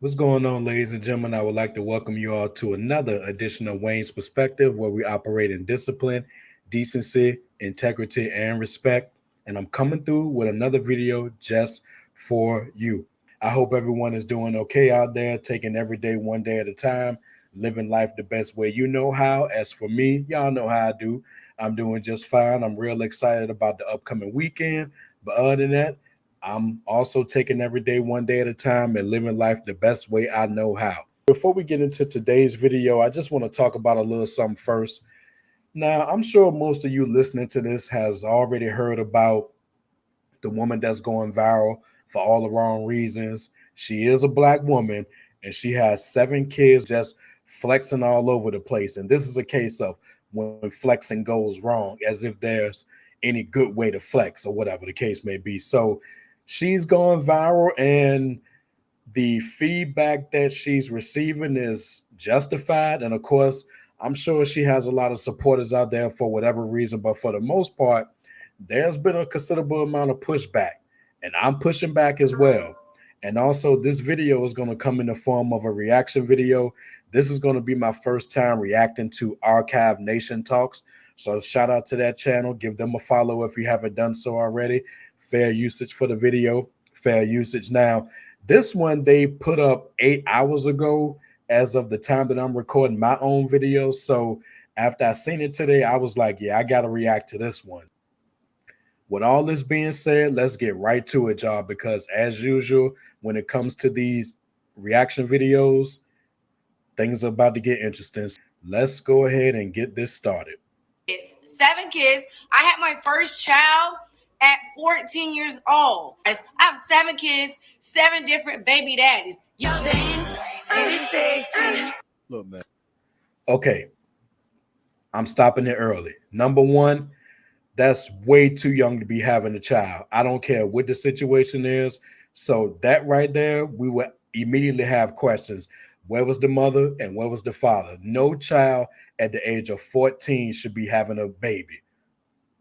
What's going on, ladies and gentlemen? I would like to welcome you all to another edition of Wayne's Perspective, where we operate in discipline, decency, integrity, and respect. And I'm coming through with another video just for you. I hope everyone is doing okay out there, taking every day one day at a time, living life the best way you know how. As for me, y'all know how I do. I'm doing just fine. I'm real excited about the upcoming weekend. But other than that, I'm also taking every day one day at a time and living life the best way I know how. Before we get into today's video, I just want to talk about a little something first. Now, I'm sure most of you listening to this has already heard about the woman that's going viral for all the wrong reasons. She is a black woman and she has 7 kids just flexing all over the place. And this is a case of when flexing goes wrong, as if there's any good way to flex or whatever the case may be. So she's going viral, and the feedback that she's receiving is justified. And of course, I'm sure she has a lot of supporters out there for whatever reason, but for the most part, there's been a considerable amount of pushback, and I'm pushing back as well. And also, this video is going to come in the form of a reaction video. This is going to be my first time reacting to Archive Nation Talks. So, shout out to that channel. Give them a follow if you haven't done so already. Fair usage for the video, fair usage. Now, this one they put up 8 hours ago as of the time that I'm recording my own video. So, after I seen it today, I was like, yeah, I got to react to this one. With all this being said, let's get right to it, y'all, because as usual, when it comes to these reaction videos, things are about to get interesting. Let's go ahead and get this started. It's 7 kids. I had my first child at 14 years old. I have 7 kids, 7 different baby daddies. Look, man. Okay, I'm stopping it early. Number one, that's way too young to be having a child. I don't care what the situation is. So that right there, we would immediately have questions. Where was the mother and where was the father? No child at the age of 14 should be having a baby.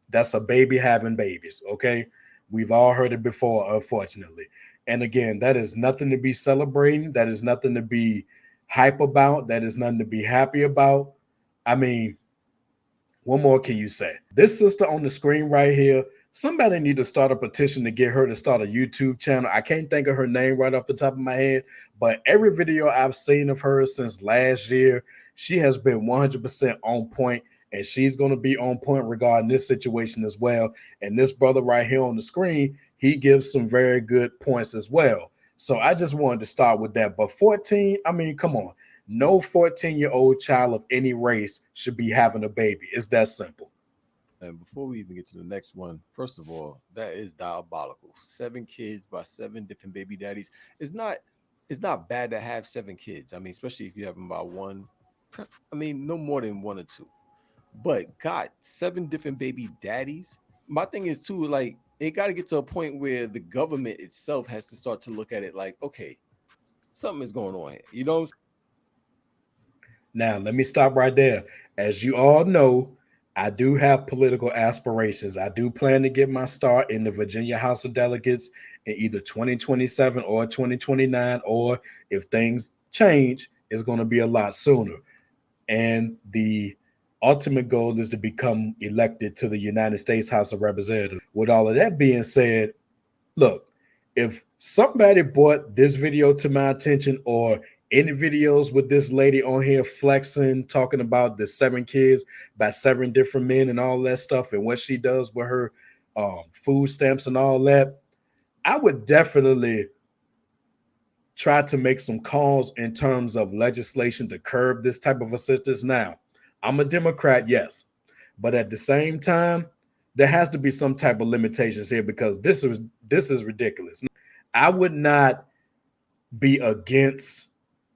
That's a baby having babies, okay? We've all heard it before, unfortunately. And again, that is nothing to be celebrating. That is nothing to be hype about. That is nothing to be happy about. I mean, what more can you say? This sister on the screen right here, somebody need to start a petition to get her to start a YouTube channel. I can't think of her name right off the top of my head, but every video I've seen of her since last year, she has been 100% on point, and she's going to be on point regarding this situation as well. And this brother right here on the screen, he gives some very good points as well. So I just wanted to start with that. But 14, I mean, come on. No 14-year-old child of any race should be having a baby. It's that simple. And before we even get to the next one, first of all, that is diabolical. 7 kids by 7 different baby daddies. It's not bad to have 7 kids. I mean, especially if you have them by one. I mean, no more than 1 or 2. But God, 7 different baby daddies. My thing is too, like, it got to get to a point where the government itself has to start to look at it like, okay, something is going on here. You know, Now, let me stop right there. As you all know, I do have political aspirations. I do plan to get my start in the Virginia House of Delegates in either 2027 or 2029, or if things change, it's going to be a lot sooner. And the ultimate goal is to become elected to the United States House of Representatives. With all of that being said, look, if somebody brought this video to my attention, or any videos with this lady on here flexing, talking about the 7 kids by 7 different men and all that stuff, and what she does with her food stamps and all that, I would definitely try to make some calls in terms of legislation to curb this type of assistance. Now, I'm a Democrat, yes, but at the same time, there has to be some type of limitations here, because this is ridiculous. I would not be against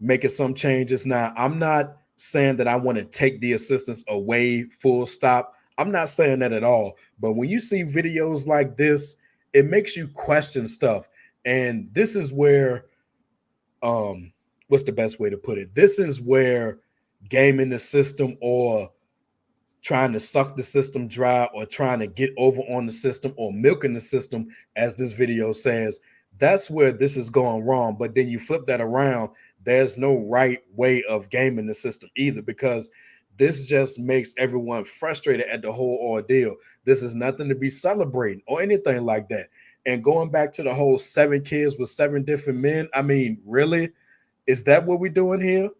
making some changes. Now, I'm not saying that I want to take the assistance away, full stop. I'm not saying that at all. But when you see videos like this, it makes you question stuff. And this is where what's the best way to put it? This is where gaming the system, or trying to suck the system dry, or trying to get over on the system, or milking the system, as this video says, That's where this is going wrong. But then you flip that around, there's no right way of gaming the system either, because this just makes everyone frustrated at the whole ordeal. This is nothing to be celebrating or anything like that. And going back to the whole 7 kids with 7 different men, I mean, really? Is that what we're doing here?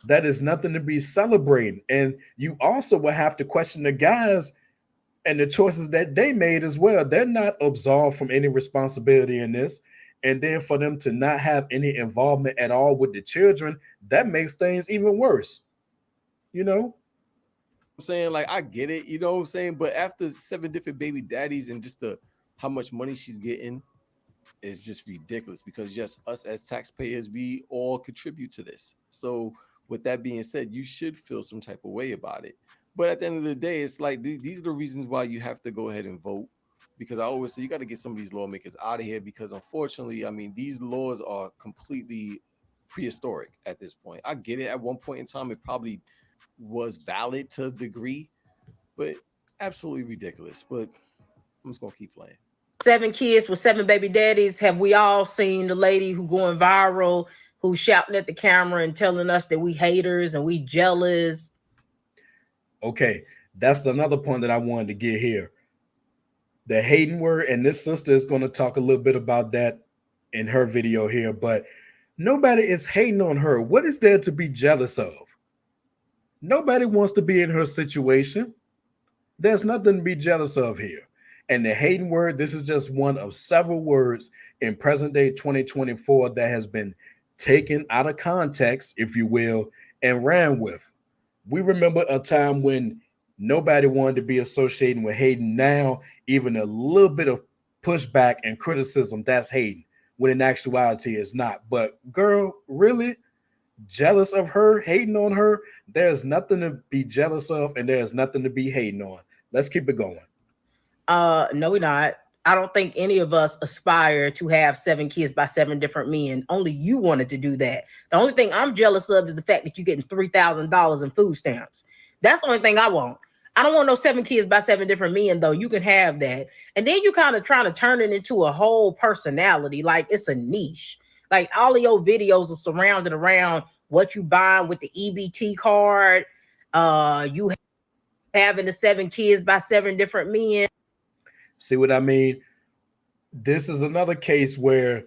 That is nothing to be celebrating. And you also will have to question the guys and the choices that they made as well. They're not absolved from any responsibility in this. And then for them to not have any involvement at all with the children, that makes things even worse. You know? I'm saying, like, I get it, you know what I'm saying? But after 7 different baby daddies and just the how much money she's getting is just ridiculous, because yes, us as taxpayers, we all contribute to this. So with that being said, you should feel some type of way about it. But at the end of the day, it's like these are the reasons why you have to go ahead and vote. Because I always say you got to get some of these lawmakers out of here, because unfortunately, I mean, these laws are completely prehistoric at this point. I get it. At one point in time, it probably was valid to a degree, but absolutely ridiculous. But I'm just gonna keep playing. 7 kids with 7 baby daddies. Have we all seen the lady who going viral, who's shouting at the camera and telling us that we haters and we jealous? Okay, that's another point that I wanted to get here. The hating word, and this sister is going to talk a little bit about that in her video here, but nobody is hating on her. What is there to be jealous of? Nobody wants to be in her situation. There's nothing to be jealous of here. And the hating word, this is just one of several words in present day 2024 that has been taken out of context, if you will, and ran with. We remember a time when nobody wanted to be associated with hating. Now, even a little bit of pushback and criticism, that's hating, when in actuality it's not. But girl, really? Jealous of her, hating on her? There's nothing to be jealous of, and there's nothing to be hating on. Let's keep it going. No, we're not. I don't think any of us aspire to have 7 kids by 7 different men. Only you wanted to do that. The only thing I'm jealous of is the fact that you're getting $3,000 in food stamps. That's the only thing I want. I don't want no 7 kids by 7 different men, though. You can have that. And then you kind of trying to turn it into a whole personality, like it's a niche. Like all of your videos are surrounded around what you buying with the EBT card. You having the 7 kids by 7 different men. See what I mean? This is another case where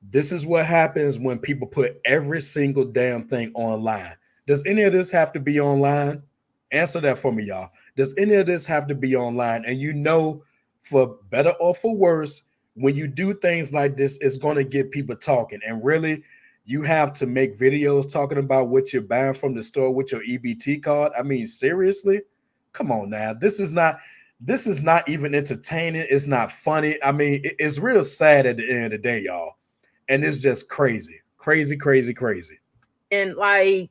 this is what happens when people put every single damn thing online. Does any of this have to be online? Answer that for me, y'all. Does any of this have to be online? And you know, for better or for worse, when you do things like this, it's going to get people talking. And really, you have to make videos talking about what you're buying from the store with your EBT card. I mean, seriously? Come on now. This is not even entertaining. It's not funny. I mean, it's real sad at the end of the day, y'all. And it's just crazy. Crazy. And like,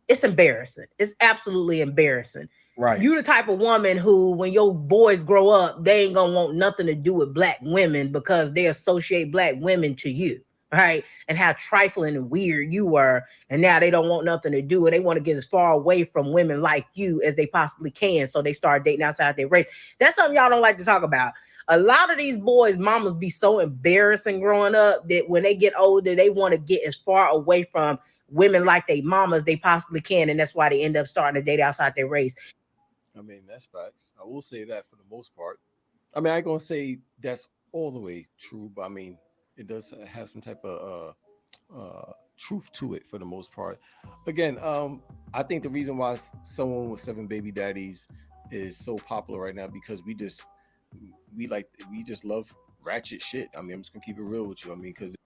it's embarrassing. It's absolutely embarrassing. Right. You the type of woman who, when your boys grow up, they ain't gonna want nothing to do with black women because they associate black women to you, right? And how trifling and weird you were. And now they don't want nothing to do. And they want to get as far away from women like you as they possibly can. So they start dating outside their race. That's something y'all don't like to talk about. A lot of these boys' mamas be so embarrassing growing up that when they get older, they want to get as far away from women like they mamas they possibly can. And that's why they end up starting to date outside their race. I mean, that's facts. I will say that for the most part. I mean, I ain't gonna say that's all the way true, but I mean, it does have some type of truth to it for the most part. Again, I think the reason why someone with 7 baby daddies is so popular right now because we just love ratchet shit. I mean, I'm just gonna keep it real with you. I mean, because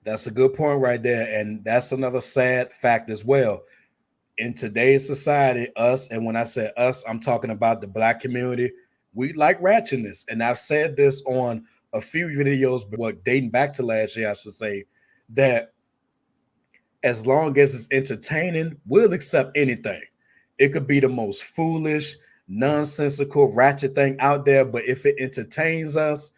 that's a good point right there, and that's another sad fact as well. In today's society, us, and when I say us, I'm talking about the black community, we like ratchetness. And I've said this on a few videos, but dating back to last year, I should say, that as long as it's entertaining, we'll accept anything. It could be the most foolish, nonsensical, ratchet thing out there, but if it entertains us,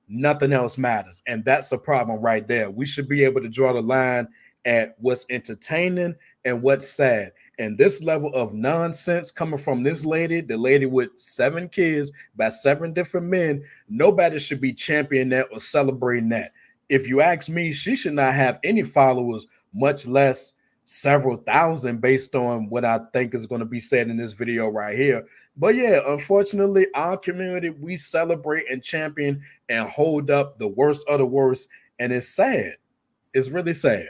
nothing else matters. And that's a problem right there. We should be able to draw the line at what's entertaining and what's sad. And this level of nonsense coming from this lady, the lady with 7 kids by 7 different men, nobody should be championing that or celebrating that. If you ask me, she should not have any followers, much less several thousand, based on what I think is going to be said in this video right here. But yeah, unfortunately, our community, we celebrate and champion and hold up the worst of the worst. And it's sad. It's really sad.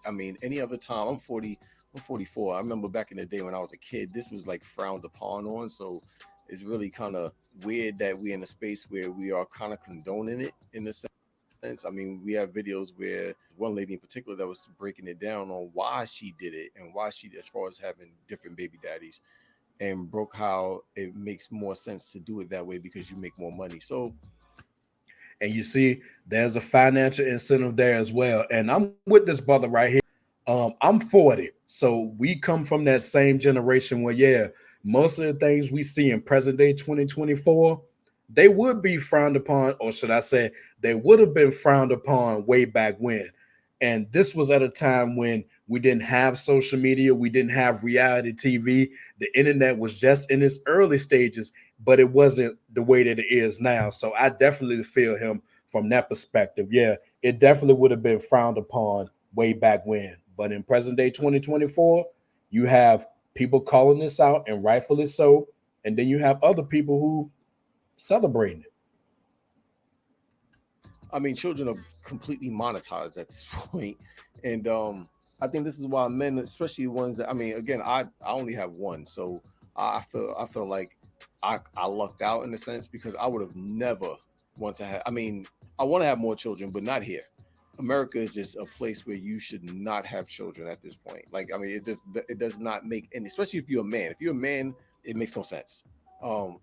I mean, any other time, I'm 44. I remember back in the day when I was a kid, this was like frowned upon on. So it's really kind of weird that we're in a space where we are kind of condoning it in a sense. I mean, we have videos where one lady in particular that was breaking it down on why she did it and why she, as far as having different baby daddies, and broke how it makes more sense to do it that way because you make more money. So, and you see, there's a financial incentive there as well. And I'm with this brother right here. I'm 40. So we come from that same generation where, yeah, most of the things we see in present day 2024, they would be frowned upon, or should I say, they would have been frowned upon way back when. And this was at a time when we didn't have social media, we didn't have reality TV. The internet was just in its early stages, but it wasn't the way that it is now. So I definitely feel him from that perspective. Yeah, it definitely would have been frowned upon way back when. But in present day 2024, you have people calling this out, and rightfully so. And then you have other people who celebrating it. I mean, children are completely monetized at this point. And I think this is why men, especially ones that, I mean, again, I only have one. So I feel like I lucked out in a sense, because I would have never want to have, I mean, I want to have more children, but not here. America is just a place where you should not have children at this point. Like, I mean, it does not make any, especially if you're a man. If you're a man, it makes no sense.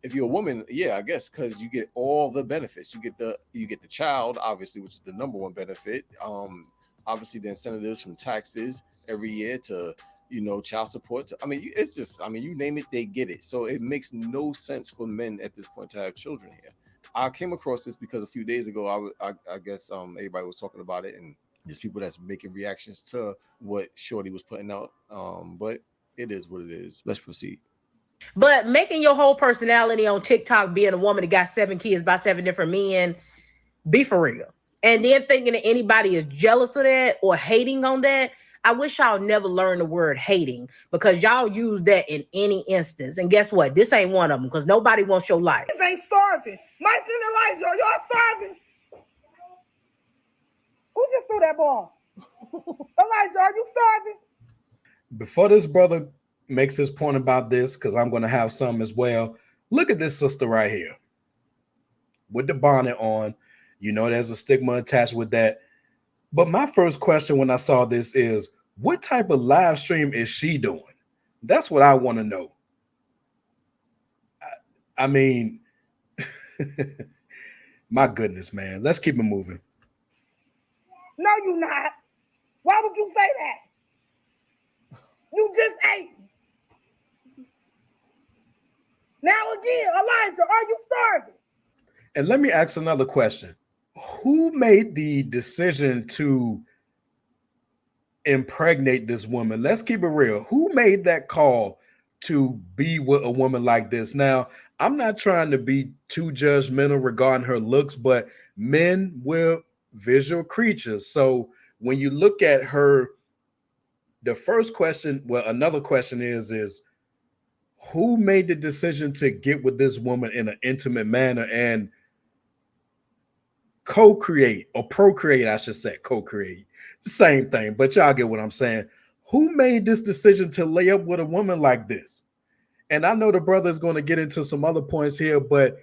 If you're a woman, yeah, I guess, because you get all the benefits. You get the child, obviously, which is the number one benefit. Obviously the incentives from taxes every year to, child support. I mean, it's just, I mean, you name it, they get it. So it makes no sense for men at this point to have children here. I came across this because a few days ago, I guess everybody was talking about it, and there's people that's making reactions to what Shorty was putting out. But it is what it is. Let's proceed. But making your whole personality on TikTok being a woman that got 7 kids by 7 different men, be for real. And then thinking that anybody is jealous of that or hating on that, I wish y'all never learned the word hating, because y'all use that in any instance. And guess what? This ain't one of them, because nobody wants your life. This ain't starving. Mike and Elijah, y'all starving? Who just threw that ball? Elijah, are you starving? Before this brother makes his point about this, because I'm going to have some as well, look at this sister right here with the bonnet on. There's a stigma attached with that. But my first question when I saw this is, what type of live stream is she doing? That's what I want to know. I mean, my goodness, man. Let's keep it moving. No, you not. Why would you say that? You just ate. Now again, Elijah, are you starving? And let me ask another question. Who made the decision to impregnate this woman? Let's keep it real. Who made that call to be with a woman like this? Now, I'm not trying to be too judgmental regarding her looks, but men were visual creatures. So when you look at her, the first question, well, another question is who made the decision to get with this woman in an intimate manner and co-create, or procreate, I should say, co-create, same thing, but y'all get what I'm saying. Who made this decision to lay up with a woman like this? And I know the brother is going to get into some other points here, but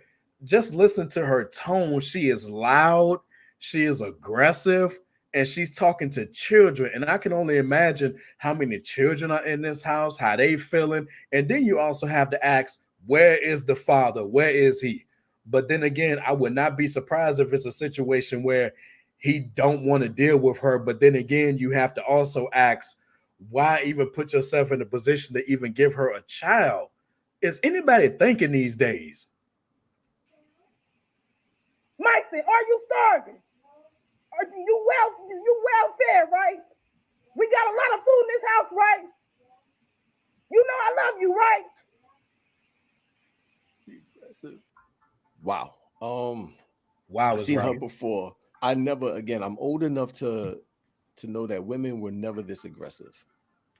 just listen to her tone. She is loud, she is aggressive, and she's talking to children. And I can only imagine how many children are in this house, how they feeling. And then you also have to ask, where is the father? Where is he? But then again, I would not be surprised if it's a situation where he don't want to deal with her. But then again, you have to also ask, why even put yourself in a position to even give her a child? Is anybody thinking these days? Mike, are you starving? Are you well fed, right? We got a lot of food in this house, right? You know I love you, right? Wow. Wow, I've is seen her right. before. I never, again, I'm old enough to know that women were never this aggressive.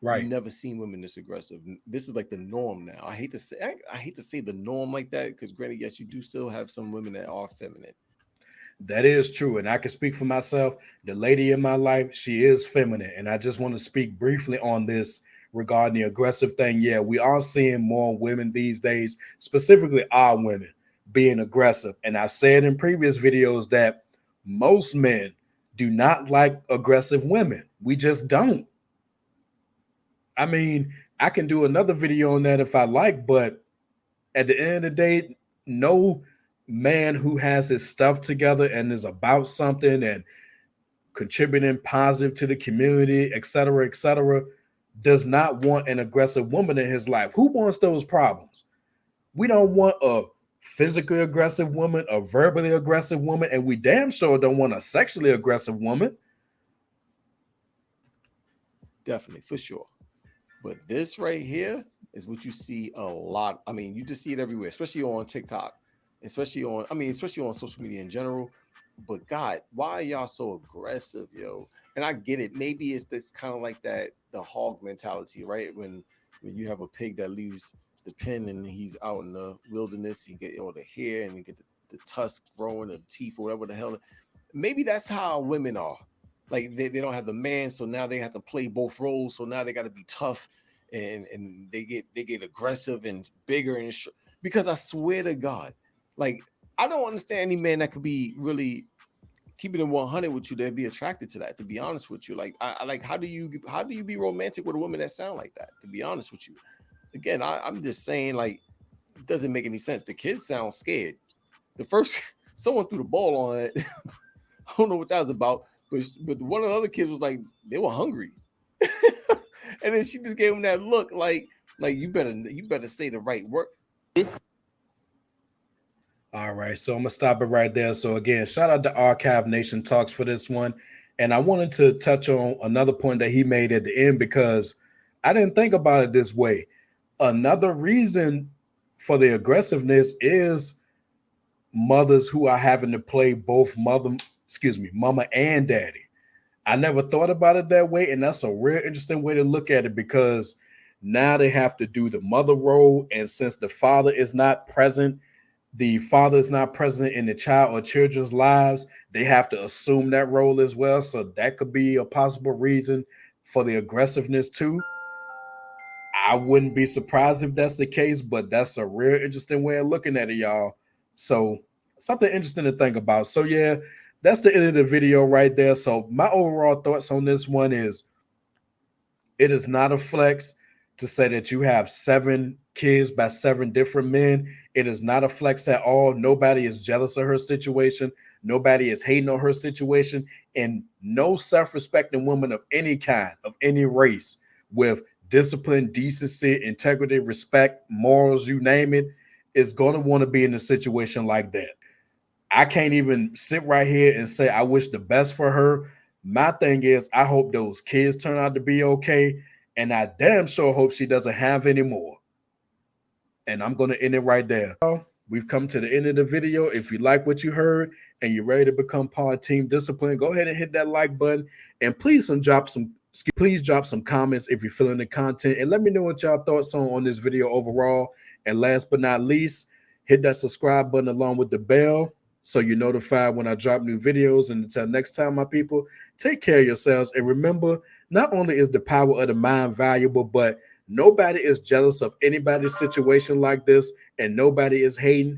Right. You never seen women this aggressive. This is like the norm now. I hate to say the norm like that, because granted, yes, you do still have some women that are feminine. That is true. And I can speak for myself. The lady in my life, she is feminine. And I just want to speak briefly on this regarding the aggressive thing. Yeah, we are seeing more women these days, specifically our women, being aggressive. And I've said in previous videos that most men do not like aggressive women. We just don't. I mean, I can do another video on that if I like, but at the end of the day, no man who has his stuff together and is about something and contributing positive to the community, et cetera, does not want an aggressive woman in his life. Who wants those problems? We don't want a physically aggressive woman, a verbally aggressive woman, and we damn sure don't want a sexually aggressive woman. Definitely, for sure. But this right here is what you see a lot. I mean, you just see it everywhere, especially on TikTok, especially on social media in general. But God, why are y'all so aggressive, yo? And I get it. Maybe it's this kind of like that, the hog mentality, right? When you have a pig that leaves the pen and he's out in the wilderness, you get all the hair and you get the tusk growing, the teeth, or whatever the hell. Maybe that's how women are. Like they don't have the man, so now they have to play both roles. So now they got to be tough, and they get aggressive and bigger and because I swear to God, like I don't understand any man that could be really keeping it 100 with you. They'd be attracted to that. To be honest with you, like I like how do you be romantic with a woman that sound like that? To be honest with you, again, I'm just saying like it doesn't make any sense. The kids sound scared. The first someone threw the ball on it. I don't know what that was about. But one of the other kids was like, they were hungry. And then she just gave him that look like you better say the right word. All right, so I'm gonna stop it right there. So again, shout out to Archive Nation Talks for this one. And I wanted to touch on another point that he made at the end because I didn't think about it this way. Another reason for the aggressiveness is mothers who are having to play both mama and daddy. I never thought about it that way, and that's a real interesting way to look at it because now they have to do the mother role, and since the father is not present in the child or children's lives, they have to assume that role as well. So that could be a possible reason for the aggressiveness too. I wouldn't be surprised if that's the case, but that's a real interesting way of looking at it, y'all. So something interesting to think about. So yeah, that's the end of the video right there. So my overall thoughts on this one is it is not a flex to say that you have 7 kids by 7 different men. It is not a flex at all. Nobody is jealous of her situation. Nobody is hating on her situation. And no self-respecting woman of any kind, of any race, with discipline, decency, integrity, respect, morals, you name it, is going to want to be in a situation like that. I can't even sit right here and say I wish the best for her. My thing is, I hope those kids turn out to be okay. And I damn sure hope she doesn't have any more. And I'm going to end it right there. We've come to the end of the video. If you like what you heard and you're ready to become part of Team Discipline, go ahead and hit that like button. And please drop some comments if you're feeling the content. And let me know what y'all thoughts on this video overall. And last but not least, hit that subscribe button along with the bell so you're notified when I drop new videos. And until next time, my people, take care of yourselves. And remember, not only is the power of the mind valuable, but nobody is jealous of anybody's situation like this, and nobody is hating.